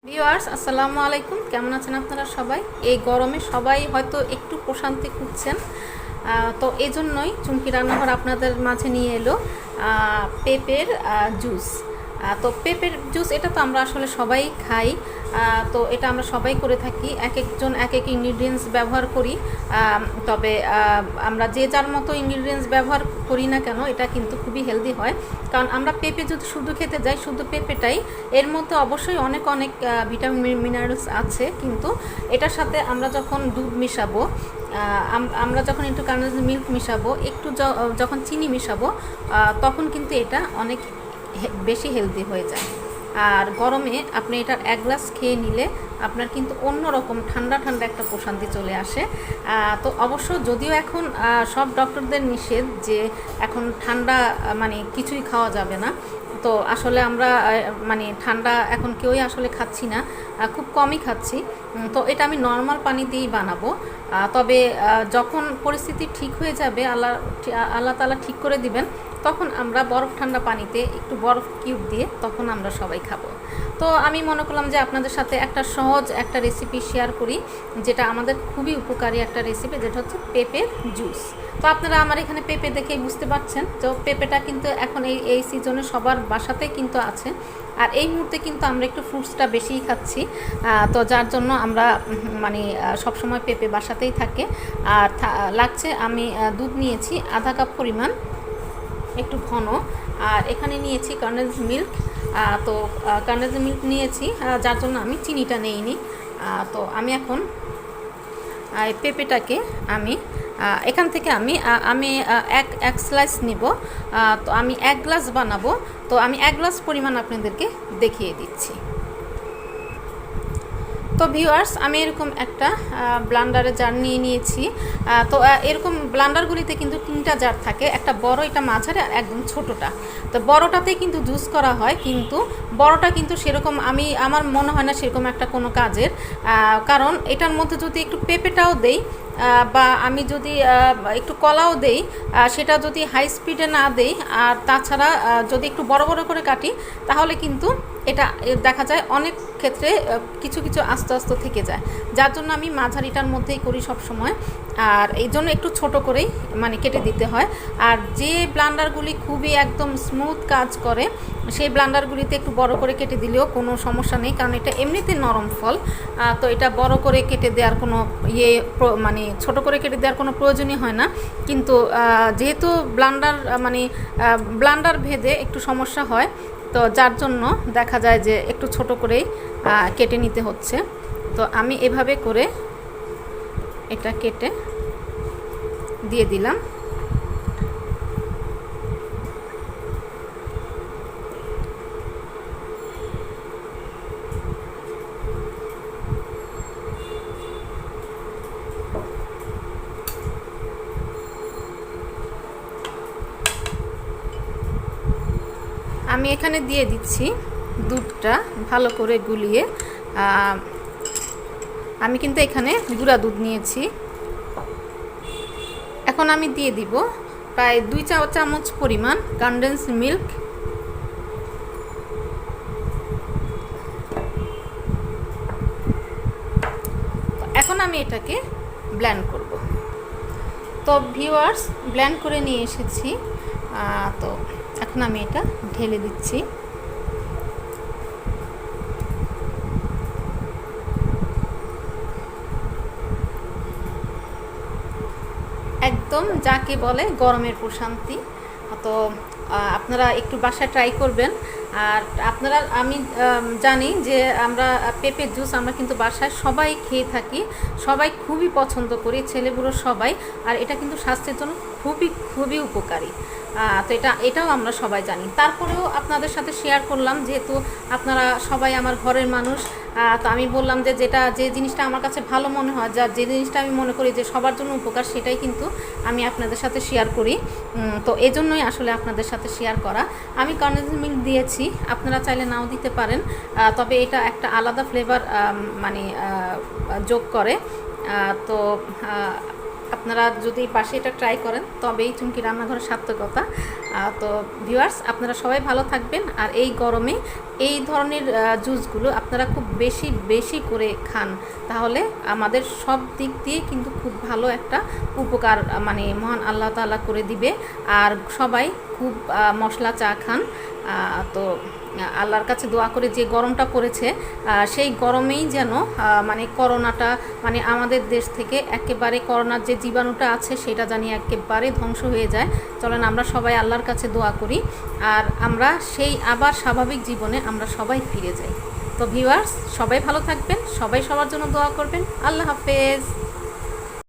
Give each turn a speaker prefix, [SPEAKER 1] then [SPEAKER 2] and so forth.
[SPEAKER 1] Viewers আসসালামু আলাইকুম, কেমন আছেন আপনারা সবাই? এই গরমে সবাই হয়তো একটু প্রশান্তি খুঁজছেন, তো এই জন্যই চুমকি রান্নাঘর আপনাদের মাঝে নিয়ে এলো পেঁপের জুস। তো পেঁপের জুস এটা তো আমরা আসলে সবাই খাই, তো এটা আমরা সবাই করে থাকি, এক একজন এক এক ইনগ্রিডিয়েন্টস ব্যবহার করি। তবে আমরা যে যার মতো ইনগ্রিডিয়েন্টস ব্যবহার করি না কেন, এটা কিন্তু খুবই হেলদি হয়। কারণ আমরা পেঁপে যদি শুধু খেতে যাই, শুধু পেঁপেটাই, এর মধ্যে অবশ্যই অনেক অনেক ভিটামিন মিনারেলস আছে, কিন্তু এটার সাথে আমরা যখন দুধ মিশাবো, আমরা যখন একটু কনডেন্স মিল্ক মিশাবো, একটু যখন চিনি মিশাবো, তখন কিন্তু এটা অনেক বেশি হেলদি হয়ে যায়। আর গরমে আপনি এটার এক গ্লাস খেয়ে নিলে আপনার কিন্তু অন্যরকম ঠান্ডা ঠান্ডা একটা প্রশান্তি চলে আসে। তো অবশ্য যদিও এখন সব ডক্টরদের নিষেধ যে এখন ঠান্ডা মানে কিছুই খাওয়া যাবে না, তো আসলে আমরা মানে ঠান্ডা এখন কেউই আসলে খাচ্ছি না, খুব কমই খাচ্ছি। তো এটা আমি নর্মাল পানি দিয়েই বানাবো। তবে যখন পরিস্থিতি ঠিক হয়ে যাবে, আল্লাহ তাআলা ঠিক করে দিবেন, তখন আমরা বরফ ঠান্ডা পানিতে একটু বরফ কিউব দিয়ে তখন আমরা সবাই খাবো। তো আমি মনে করলাম যে আপনাদের সাথে একটা সহজ একটা রেসিপি শেয়ার করি, যেটা আমাদের খুবই উপকারী একটা রেসিপি, যেটা হচ্ছে পেঁপের জুস। তো আপনারা আমার এখানে পেঁপে দেখেই বুঝতে পারছেন, তো পেঁপেটা কিন্তু এখন এই সিজনে সবার বাসাতেই কিন্তু আছে। আর এই মুহূর্তে কিন্তু আমরা একটু ফ্রুটসটা বেশিই খাচ্ছি, তো যার জন্য আমরা মানে সবসময় পেঁপে বাসাতেই থাকে। আর লাগছে, আমি দুধ নিয়েছি আধা কাপ পরিমাণ, একটু ঘন। আর এখানে নিয়েছি কনডেন্স মিল্ক, তো কনডেন্স মিল্ক নিয়েছি, যার জন্য আমি চিনিটা নেইনি। তো আমি এখন পেঁপেটাকে আমি এখান থেকে আমি এক স্লাইস নিব। তো আমি এক গ্লাস বানাবো, তো আমি এক গ্লাস পরিমাণ আপনাদেরকে দেখিয়ে দিচ্ছি। তো ভিউয়ার্স, আমি এরকম একটা ব্লান্ডারে জার নিয়ে নিয়েছি। তো এরকম ব্লান্ডারগুলিতে কিন্তু তিনটা জার থাকে, একটা বড়, এটা মাঝারি, আর একদম ছোটোটা। তো বড়টাতেই কিন্তু জুস করা হয়, কিন্তু বড়টা কিন্তু সেরকম আমার মনে হয় না সেরকম একটা কোনো কাজের। কারণ এটার মধ্যে যদি একটু পেঁপেটাও দেই, বা আমি যদি একটু কলাও দেই, সেটা যদি হাই স্পিডে না দেই, আর তাছাড়া যদি একটু বড় বড় করে কাটি, তাহলে কিন্তু এটা দেখা যায় অনেক ক্ষেত্রে কিছু কিছু আস্তে আস্তে থেকে যায়। যার জন্য আমি মাঝারিটার মধ্যেই করি সব সময়, আর এই জন্য একটু ছোট করেই মানে কেটে দিতে হয়। আর যে ব্লান্ডারগুলি খুবই একদম স্মুথ কাজ করে, সেই ব্লান্ডারগুলিতে একটু বড় করে কেটে দিলেও কোনো সমস্যা নেই, কারণ এটা এমনিতে নরম ফল। তো এটা বড় করে কেটে দেওয়ার কোনো মানে ছোট করে কেটে দেওয়ার কোনো প্রয়োজনই হয় না। কিন্তু যেহেতু ব্লান্ডার ভেদে একটু সমস্যা হয়, তো যার জন্য দেখা যায় যে একটু ছোট করেই কেটে নিতে হচ্ছে। তো আমি এভাবে করে এটা কেটে দিয়ে দিলাম। আমি এখানে দিয়ে দিচ্ছি দুধটা ভালো করে গুলিয়ে। আমি কিন্তু এখানে গুঁড়া দুধ নিয়েছি। এখন আমি দিয়ে দিব প্রায় 2 চা চামচ পরিমাণ কনডেন্স মিল্ক। এখন আমি এটাকে ব্লেন্ড করব। তো ভিউয়ার্স, ব্লেন্ড করে নিয়ে এসেছি। তো এখন আমি এটা ঢেলে দিচ্ছি। একদম যাকে বলে গরমের প্রশান্তি। তো আপনারা একটু বাসায় ট্রাই করবেন। আর আমি জানি যে আমরা পেঁপের জুস আমরা কিন্তু বাসায় সবাই খেয়ে থাকি, সবাই খুবই পছন্দ করি, ছেলেবুড়ো সবাই। আর এটা কিন্তু স্বাস্থ্যের জন্য খুবই খুবই উপকারী। তো এটাও আমরা সবাই জানি, তারপরেও আপনাদের সাথে শেয়ার করলাম, যেহেতু আপনারা সবাই আমার ঘরের মানুষ। তো আমি বললাম যে যে জিনিসটা আমার কাছে ভালো মনে হয়, যে জিনিসটা আমি মনে করি যে সবার জন্য উপকার, সেটাই কিন্তু আমি আপনাদের সাথে শেয়ার করি। তো এজন্যই আসলে আপনাদের সাথে শেয়ার করা। আমি কনডেন্স মিল্ক দিয়েছি, আপনারা চাইলে নাও দিতে পারেন, তবে এটা একটা আলাদা ফ্লেভার মানে যোগ করে। তো আপনারা যদি বাসে এটা ট্রাই করেন তবেই চুমকি রান্নাঘরের সার্থকতা। তো ভিউয়ার্স, আপনারা সবাই ভালো থাকবেন। আর এই গরমে এই ধরনের জুসগুলো আপনারা খুব বেশি বেশি করে খান, তাহলে আমাদের সব দিক দিয়ে কিন্তু খুব ভালো একটা উপকার মানে মহান আল্লাহ তাআলা করে দিবে। আর সবাই খুব মশলা চা খান। তো আল্লাহর কাছে দোয়া করে যে গরমটা পড়েছে সেই গরমেই যেন মানে করোনাটা মানে আমাদের দেশ থেকে একেবারে করোনার যে জীবাণুটা আছে সেটা জানি একেবারে ধ্বংস হয়ে যায়। চলেন আমরা সবাই আল্লাহর কাছে দোয়া করি আর আমরা সেই আবার স্বাভাবিক জীবনে আমরা সবাই ফিরে যাই। তো ভিউয়ার্স, সবাই ভালো থাকবেন, সবাই সবার জন্য দোয়া করবেন। আল্লাহ হাফেজ।